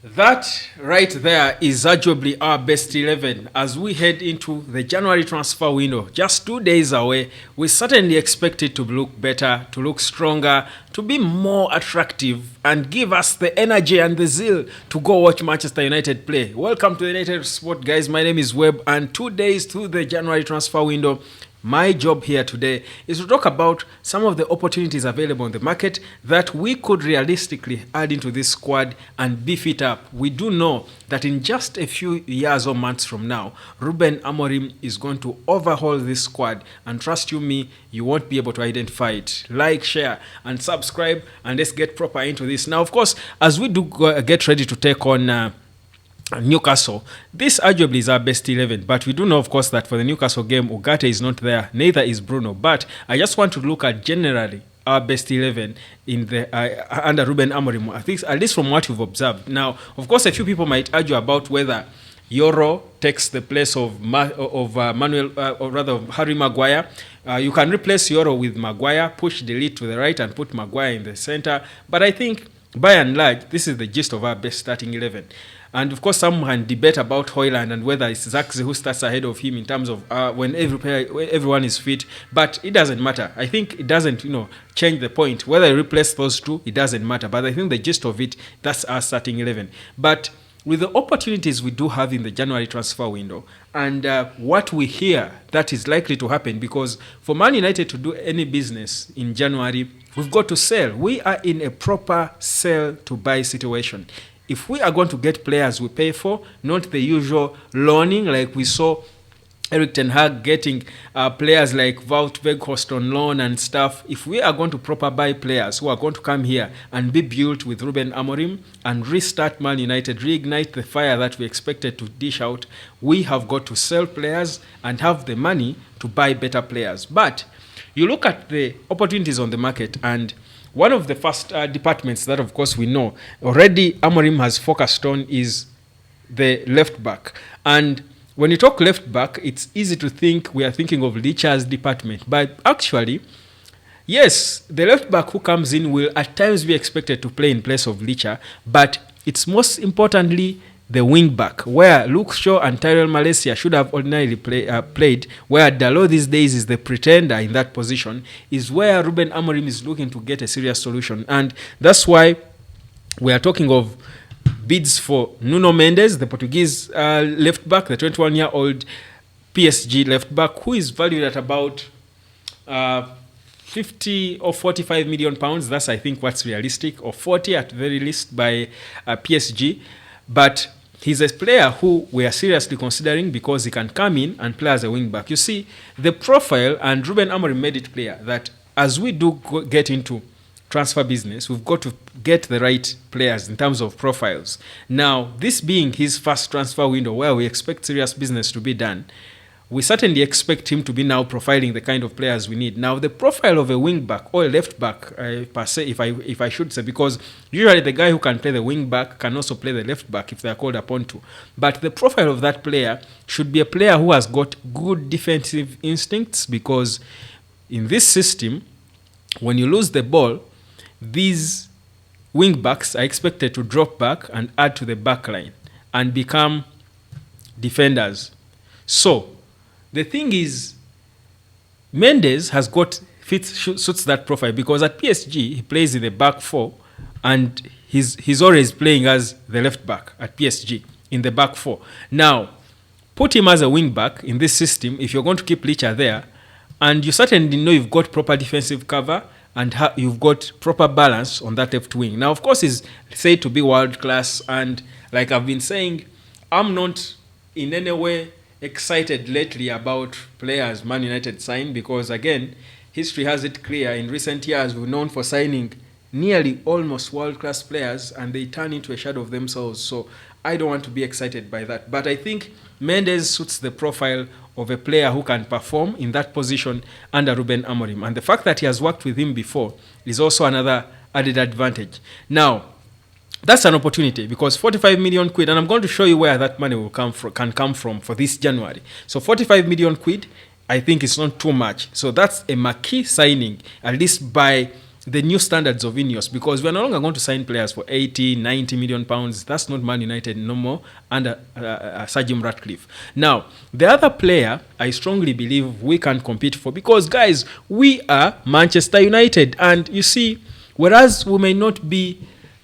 That right there is arguably our best 11 as we head into the January transfer window. Just 2 days away, we certainly expect it to look better, to look stronger, to be more attractive, and give us the energy and the zeal to go watch Manchester United play. Welcome to the United Sport, guys. My name is Webb, and 2 days to the January transfer window. My job here today is to talk about some of the opportunities available on the market that we could realistically add into this squad and beef it up. We do know that in just a few years or months from now, Ruben Amorim is going to overhaul this squad, and trust you me, you won't be able to identify it. Like, share, and subscribe, and let's get proper into this. Now, of course, as we do get ready to take on Newcastle, this arguably is our best 11, but we do know, of course, that for the Newcastle game, Ugarte is not there, neither is Bruno. But I just want to look at generally our best 11 in the under Ruben Amorim, I think, at least from what you've observed. Now, of course, a few people might argue about whether Euro takes the place of Manuel, or rather Harry Maguire. You can replace Euro with Maguire, push delete to the right, and put Maguire in the center. But I think, by and large, this is the gist of our best starting 11. And of course, some can debate about Højlund and whether it's Zirkzee who starts ahead of him in terms of when everyone is fit. But it doesn't matter. I think it doesn't, change the point. Whether you replace those two, it doesn't matter. But I think the gist of it, that's our starting 11. But with the opportunities we do have in the January transfer window and what we hear that is likely to happen, because for Man United to do any business in January, we've got to sell. We are in a proper sell to buy situation. If we are going to get players we pay for, not the usual loaning like we saw Erik ten Hag getting players like Wout Weghorst on loan and stuff. If we are going to proper buy players who are going to come here and be built with Ruben Amorim and restart Man United, reignite the fire that we expected to dish out, we have got to sell players and have the money to buy better players. But you look at the opportunities on the market, and one of the first departments that, of course, we know already Amorim has focused on is the left back. And when you talk left back, it's easy to think we are thinking of Licha's department. But actually, yes, the left back who comes in will at times be expected to play in place of Licha, but it's most importantly the wing back, where Luke Shaw and Tyrell Malaysia should have ordinarily played, where Dalot these days is the pretender in that position, is where Ruben Amorim is looking to get a serious solution. And that's why we are talking of bids for Nuno Mendes, the Portuguese left back, the 21-year-old PSG left back, who is valued at about 50 or 45 million pounds. That's, I think, what's realistic, or 40 at the very least by PSG. But he's a player who we are seriously considering because he can come in and play as a wing back. You see, the profile, and Ruben Amorim made it clear that as we do get into transfer business, we've got to get the right players in terms of profiles. Now, this being his first transfer window where we expect serious business to be done, we certainly expect him to be now profiling the kind of players we need. Now, the profile of a wing back or a left back, per se, if I should say, because usually the guy who can play the wing back can also play the left back if they are called upon to. But the profile of that player should be a player who has got good defensive instincts, because in this system, when you lose the ball, these wing backs are expected to drop back and add to the back line and become defenders. So, the thing is, Mendes has suits that profile, because at PSG he plays in the back four, and he's always playing as the left back at PSG in the back four. Now, put him as a wing back in this system if you're going to keep Licha there, and you certainly know you've got proper defensive cover and you've got proper balance on that left wing. Now, of course, he's said to be world class, and like I've been saying, I'm not in any way excited lately about players Man United sign, because again, history has it clear. In recent years, we're known for signing nearly almost world-class players, and they turn into a shadow of themselves. So I don't want to be excited by that. But I think Mendes suits the profile of a player who can perform in that position under Ruben Amorim. And the fact that he has worked with him before is also another added advantage. Now, that's an opportunity, because 45 million quid, and I'm going to show you where that money can come from for this January. So 45 million quid, I think it's not too much. So that's a marquee signing, at least by the new standards of Ineos, because we are no longer going to sign players for 80, 90 million pounds. That's not Man United no more under Sir Jim Ratcliffe. Now, the other player I strongly believe we can compete for, because guys, we are Manchester United, and you see, whereas we may not be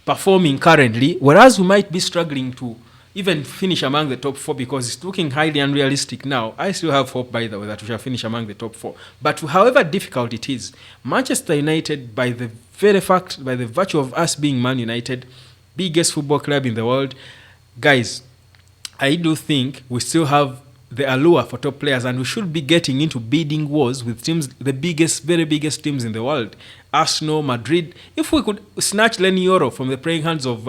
performing currently, whereas we might be struggling to even finish among the top 4, because it's looking highly unrealistic now. I still have hope, by the way, that we shall finish among the top 4. But however difficult it is, Manchester United, by the virtue of us being Man United, biggest football club in the world, guys, I do think we still have the allure for top players, and we should be getting into bidding wars with teams, the biggest, very biggest teams in the world. Arsenal, Madrid. If we could snatch Lenny Yoro from the praying hands of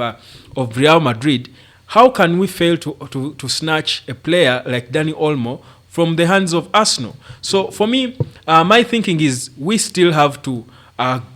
Real Madrid, how can we fail to snatch a player like Dani Olmo from the hands of Arsenal? So for me, my thinking is we still have to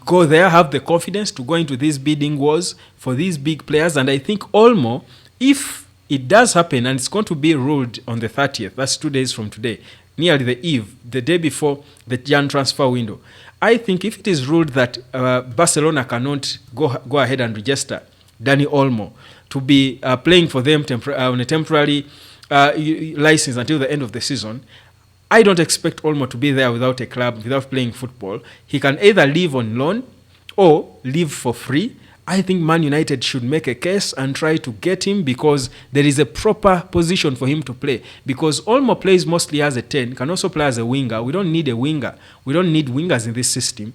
go there, have the confidence to go into these bidding wars for these big players. And I think Olmo, if it does happen, and it's going to be ruled on the 30th, that's 2 days from today, nearly the eve, the day before the Jan transfer window, I think if it is ruled that Barcelona cannot go ahead and register Dani Olmo to be playing for them on a temporary license until the end of the season, I don't expect Olmo to be there without a club, without playing football. He can either leave on loan or leave for free. I think Man United should make a case and try to get him, because there is a proper position for him to play. Because Olmo plays mostly as a 10, can also play as a winger. We don't need a winger. We don't need wingers in this system.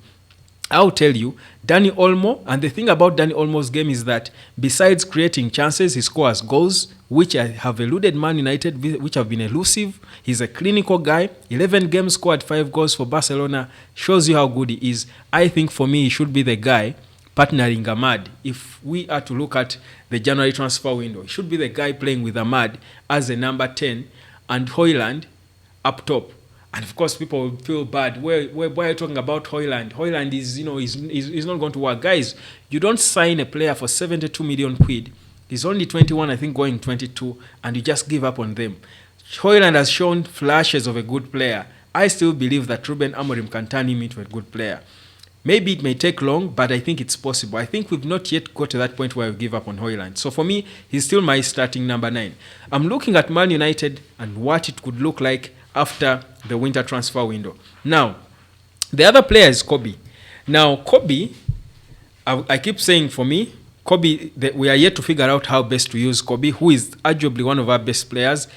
I'll tell you, Dani Olmo, and the thing about Dani Olmo's game is that besides creating chances, he scores goals, which have eluded Man United, which have been elusive. He's a clinical guy. 11 games scored, 5 goals for Barcelona. Shows you how good he is. I think for me, he should be the guy partnering Ahmad. If we are to look at the January transfer window, he should be the guy playing with Ahmad as a number 10 and Højlund up top. And of course, people will feel bad. Why are you talking about Højlund? Højlund is not going to work. Guys, you don't sign a player for 72 million quid. He's only 21, I think, going 22, and you just give up on them. Højlund has shown flashes of a good player. I still believe that Ruben Amorim can turn him into a good player. Maybe it may take long, but I think it's possible. I think we've not yet got to that point where we give up on Højlund. So for me, he's still my starting number 9. I'm looking at Man United and what it could look like after the winter transfer window. Now, the other player is Kobe. Now, Kobe, I keep saying for me, Kobe, we are yet to figure out how best to use Kobe, who is arguably one of our best players.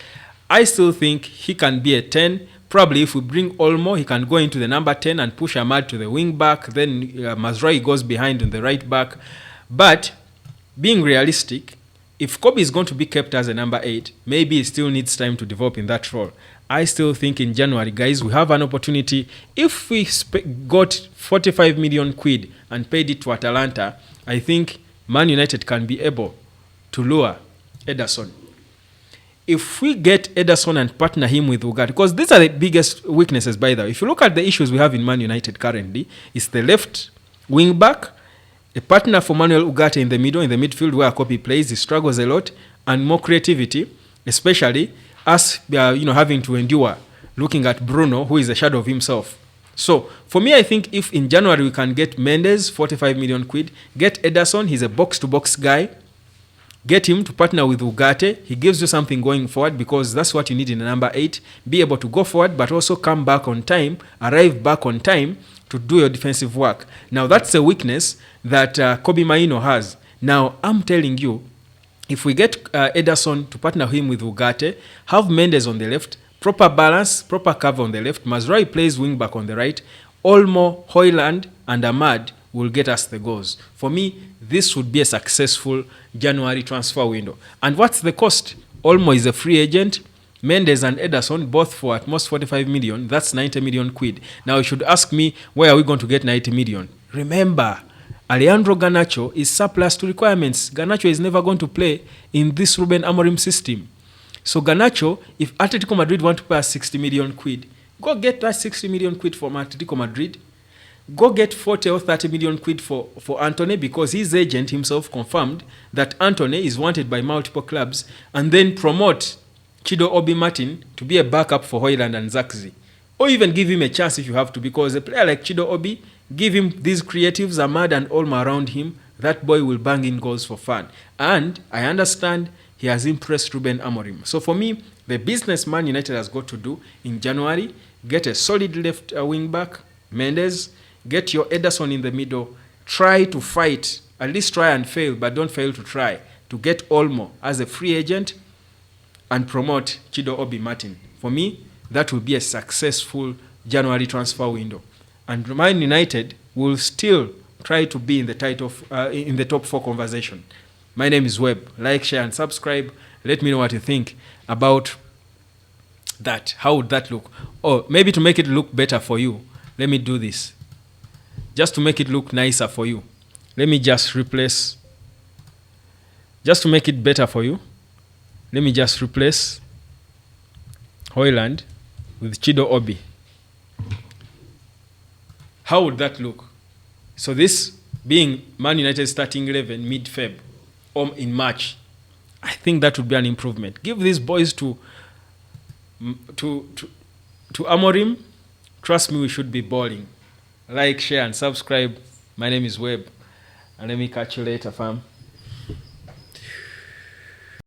I still think he can be a 10. Probably if we bring Olmo, he can go into the number 10 and push Ahmad to the wing back. Then Mazraoui goes behind on the right back. But being realistic, if Kobe is going to be kept as a number 8, maybe he still needs time to develop in that role. I still think in January, guys, we have an opportunity. If we got 45 million quid and paid it to Atalanta, I think Man United can be able to lure Ederson. If we get Ederson and partner him with Ugarte, because these are the biggest weaknesses, by the way. If you look at the issues we have in Man United currently, it's the left wing back, a partner for Manuel Ugarte in the midfield where Kobe plays. He struggles a lot, and more creativity, especially us having to endure looking at Bruno, who is a shadow of himself. So for me, I think if in January we can get Mendes, 45 million quid, get Ederson, he's a box-to-box guy, get him to partner with Ugarte. He gives you something going forward, because that's what you need in a number 8. Be able to go forward, but also come back on time, arrive back on time to do your defensive work. Now, that's a weakness that Kobe Mainoo has. Now, I'm telling you, if we get Ederson to partner him with Ugarte, have Mendes on the left, proper balance, proper cover on the left, Mazraoui plays wing back on the right, Olmo, Højlund, and Ahmad will get us the goals. For me, this would be a successful January transfer window. And what's the cost? Olmo is a free agent. Mendes and Ederson, both for at most 45 million. That's 90 million quid. Now, you should ask me, where are we going to get 90 million? Remember, Alejandro Garnacho is surplus to requirements. Garnacho is never going to play in this Ruben Amorim system. So Garnacho, if Atletico Madrid want to pay 60 million quid, go get that 60 million quid from Atletico Madrid. Go get 40 or 30 million quid for Antony, because his agent himself confirmed that Antony is wanted by multiple clubs, and then promote Chido Obi-Martin to be a backup for Højlund and Zirkzee. Or even give him a chance if you have to, because a player like Chido Obi Give him these creatives, Ahmad and Olmo around him. That boy will bang in goals for fun. And I understand he has impressed Ruben Amorim. So for me, the business Man United has got to do in January, get a solid left wing back, Mendes, get your Ederson in the middle, try to fight, at least try and fail, but don't fail to try, to get Olmo as a free agent and promote Chido Obi-Martin. For me, that will be a successful January transfer window. And Man United will still try to be in the top 4 conversation. My name is Webb. Like, share, and subscribe. Let me know what you think about that. How would that look? Or maybe to make it look better for you, let me do this. Just to make it look nicer for you, let me just replace. Just to make it better for you, let me just replace Hoyland with Chido Obi. How would that look? So this being Man United starting 11 mid-Feb or in March, I think that would be an improvement. Give these boys to Amorim. Trust me, we should be balling. Like, share, and subscribe. My name is Webb, and let me catch you later, fam.